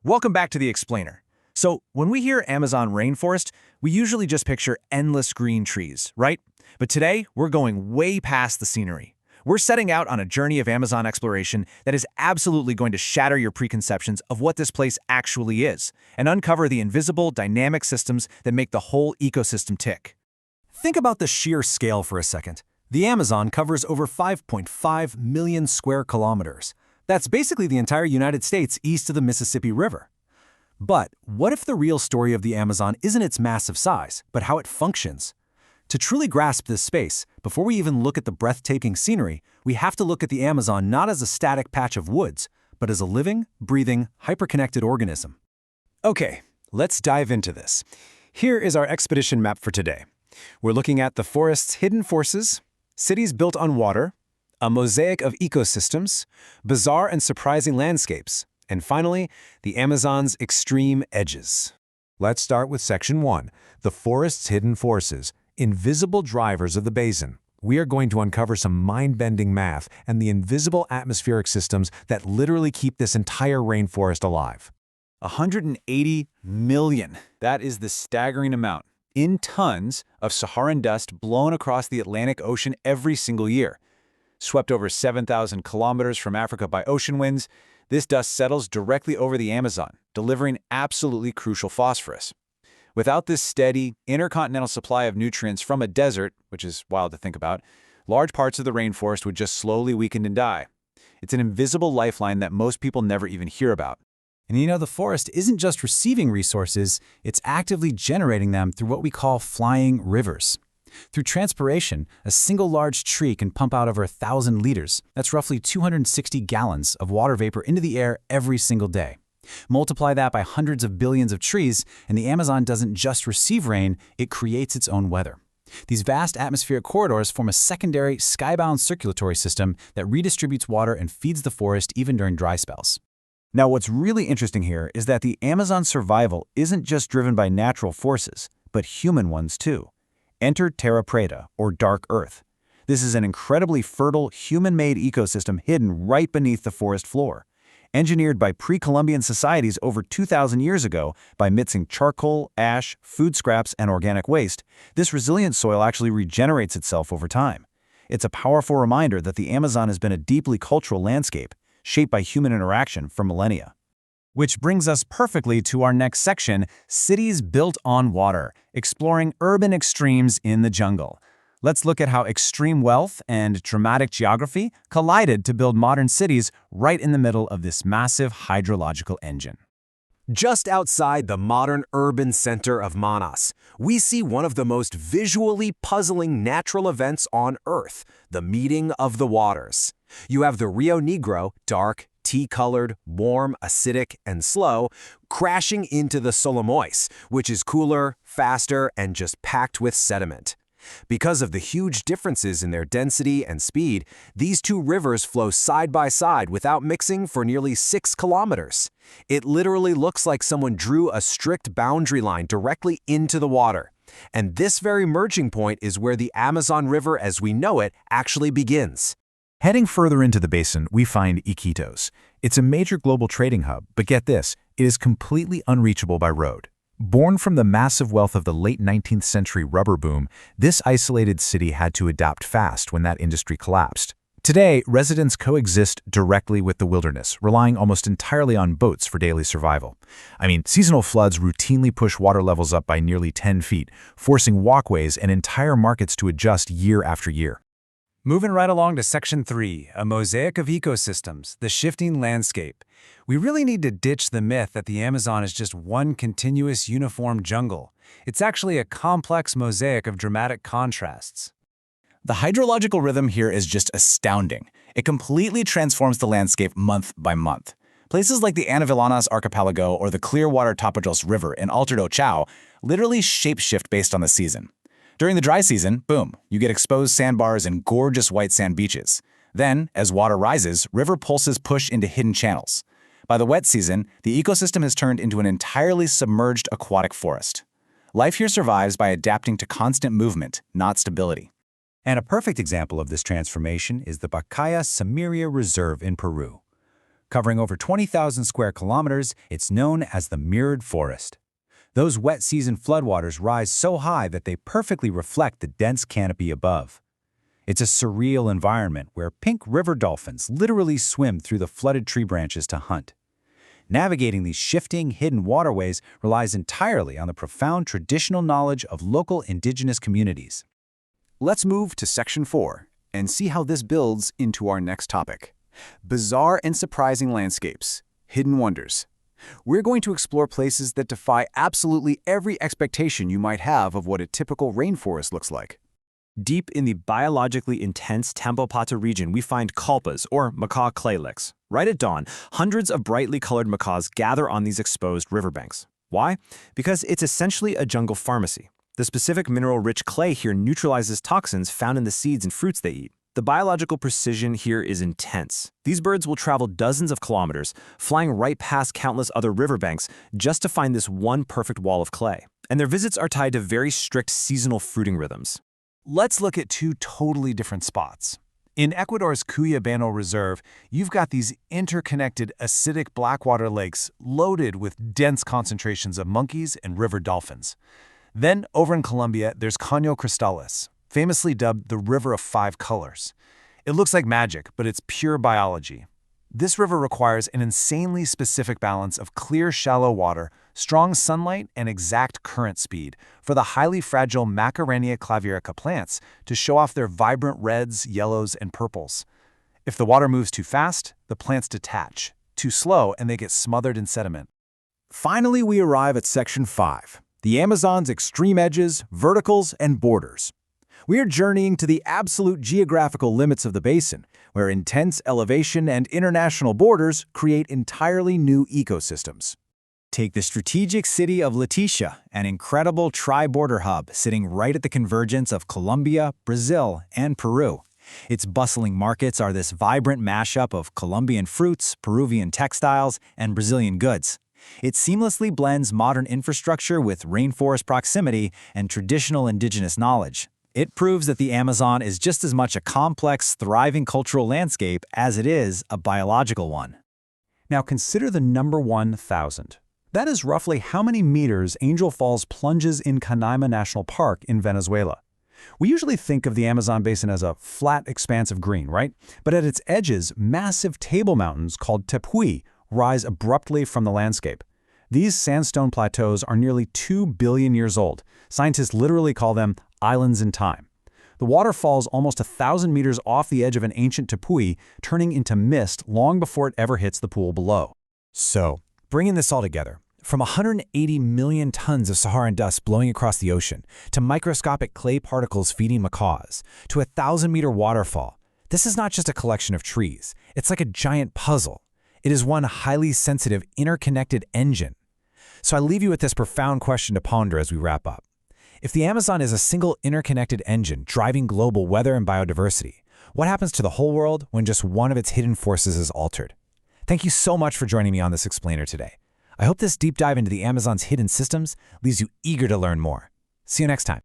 Welcome back to The Explainer. So, when we hear Amazon rainforest, we usually just picture endless green trees, right? But today, we're going way past the scenery. We're setting out on a journey of Amazon exploration that is absolutely going to shatter your preconceptions of what this place actually is and uncover the invisible, dynamic systems that make the whole ecosystem tick. Think about the sheer scale for a second. The Amazon covers over 5.5 million square kilometers. That's basically the entire United States east of the Mississippi River. But what if the real story of the Amazon isn't its massive size, but how it functions? To truly grasp this space, before we even look at the breathtaking scenery, we have to look at the Amazon not as a static patch of woods, but as a living, breathing, hyperconnected organism. Okay, let's dive into this. Here is our expedition map for today. We're looking at the forest's hidden forces, cities built on water, a mosaic of ecosystems, bizarre and surprising landscapes, and finally, the Amazon's extreme edges. Let's start with Section 1, the forest's hidden forces, invisible drivers of the basin. We are going to uncover some mind-bending math and the invisible atmospheric systems that literally keep this entire rainforest alive. 180 million. That is the staggering amount, in tons, of Saharan dust blown across the Atlantic Ocean every single year. Swept over 7,000 kilometers from Africa by ocean winds, this dust settles directly over the Amazon, delivering absolutely crucial phosphorus. Without this steady, intercontinental supply of nutrients from a desert, which is wild to think about, large parts of the rainforest would just slowly weaken and die. It's an invisible lifeline that most people never even hear about. And the forest isn't just receiving resources, it's actively generating them through what we call flying rivers. Through transpiration, a single large tree can pump out over 1,000 liters. That's roughly 260 gallons of water vapor into the air every single day. Multiply that by hundreds of billions of trees, and the Amazon doesn't just receive rain, it creates its own weather. These vast atmospheric corridors form a secondary, skybound circulatory system that redistributes water and feeds the forest even during dry spells. Now, what's really interesting here is that the Amazon's survival isn't just driven by natural forces, but human ones too. Enter Terra Preta, or Dark Earth. This is an incredibly fertile, human-made ecosystem hidden right beneath the forest floor. Engineered by pre-Columbian societies over 2,000 years ago by mixing charcoal, ash, food scraps, and organic waste, this resilient soil actually regenerates itself over time. It's a powerful reminder that the Amazon has been a deeply cultural landscape, shaped by human interaction for millennia. Which brings us perfectly to our next section, Cities Built on Water, exploring urban extremes in the jungle. Let's look at how extreme wealth and dramatic geography collided to build modern cities right in the middle of this massive hydrological engine. Just outside the modern urban center of Manas, we see one of the most visually puzzling natural events on Earth, the meeting of the waters. You have the Rio Negro, dark, tea-colored, warm, acidic, and slow, crashing into the Solimois, which is cooler, faster, and just packed with sediment. Because of the huge differences in their density and speed, these two rivers flow side by side without mixing for nearly 6 kilometers. It literally looks like someone drew a strict boundary line directly into the water. And this very merging point is where the Amazon River as we know it actually begins. Heading further into the basin, we find Iquitos. It's a major global trading hub, but get this, it is completely unreachable by road. Born from the massive wealth of the late 19th century rubber boom, this isolated city had to adapt fast when that industry collapsed. Today, residents coexist directly with the wilderness, relying almost entirely on boats for daily survival. Seasonal floods routinely push water levels up by nearly 10 feet, forcing walkways and entire markets to adjust year after year. Moving right along to Section 3, a mosaic of ecosystems, the shifting landscape. We really need to ditch the myth that the Amazon is just one continuous uniform jungle. It's actually a complex mosaic of dramatic contrasts. The hydrological rhythm here is just astounding. It completely transforms the landscape month by month. Places like the Anavilanas Archipelago or the Clearwater Tapajos River in Alto do Chao literally shapeshift based on the season. During the dry season, boom, you get exposed sandbars and gorgeous white sand beaches. Then, as water rises, river pulses push into hidden channels. By the wet season, the ecosystem has turned into an entirely submerged aquatic forest. Life here survives by adapting to constant movement, not stability. And a perfect example of this transformation is the Pacaya Samiria Reserve in Peru. Covering over 20,000 square kilometers, it's known as the Mirrored Forest. Those wet season floodwaters rise so high that they perfectly reflect the dense canopy above. It's a surreal environment where pink river dolphins literally swim through the flooded tree branches to hunt. Navigating these shifting, hidden waterways relies entirely on the profound traditional knowledge of local indigenous communities. Let's move to Section 4 and see how this builds into our next topic. Bizarre and surprising landscapes, hidden wonders. We're going to explore places that defy absolutely every expectation you might have of what a typical rainforest looks like. Deep in the biologically intense Tambopata region, we find kalpas, or macaw clay licks. Right at dawn, hundreds of brightly colored macaws gather on these exposed riverbanks. Why? Because it's essentially a jungle pharmacy. The specific mineral-rich clay here neutralizes toxins found in the seeds and fruits they eat. The biological precision here is intense. These birds will travel dozens of kilometers, flying right past countless other riverbanks just to find this one perfect wall of clay. And their visits are tied to very strict seasonal fruiting rhythms. Let's look at two totally different spots. In Ecuador's Cuyabano Reserve, you've got these interconnected acidic blackwater lakes loaded with dense concentrations of monkeys and river dolphins. Then, over in Colombia, there's Caño Cristales, famously dubbed the River of Five Colors. It looks like magic, but it's pure biology. This river requires an insanely specific balance of clear, shallow water, strong sunlight, and exact current speed for the highly fragile Macarenia claverica plants to show off their vibrant reds, yellows, and purples. If the water moves too fast, the plants detach. Too slow, and they get smothered in sediment. Finally, we arrive at Section 5, the Amazon's extreme edges, verticals, and borders. We are journeying to the absolute geographical limits of the basin, where intense elevation and international borders create entirely new ecosystems. Take the strategic city of Leticia, an incredible tri-border hub sitting right at the convergence of Colombia, Brazil, and Peru. Its bustling markets are this vibrant mashup of Colombian fruits, Peruvian textiles, and Brazilian goods. It seamlessly blends modern infrastructure with rainforest proximity and traditional indigenous knowledge. It proves that the Amazon is just as much a complex, thriving cultural landscape as it is a biological one. Now consider the number 1,000. That is roughly how many meters Angel Falls plunges in Canaima National Park in Venezuela. We usually think of the Amazon basin as a flat expanse of green, right? But at its edges, massive table mountains called tepuy rise abruptly from the landscape. These sandstone plateaus are nearly 2 billion years old. Scientists literally call them islands in time. The water falls almost 1,000 meters off the edge of an ancient tepuy, turning into mist long before it ever hits the pool below. So, bringing this all together, from 180 million tons of Saharan dust blowing across the ocean, to microscopic clay particles feeding macaws, to a 1,000-meter waterfall, this is not just a collection of trees. It's like a giant puzzle. It is one highly sensitive, interconnected engine. So I leave you with this profound question to ponder as we wrap up. If the Amazon is a single interconnected engine driving global weather and biodiversity, what happens to the whole world when just one of its hidden forces is altered? Thank you so much for joining me on this explainer today. I hope this deep dive into the Amazon's hidden systems leaves you eager to learn more. See you next time.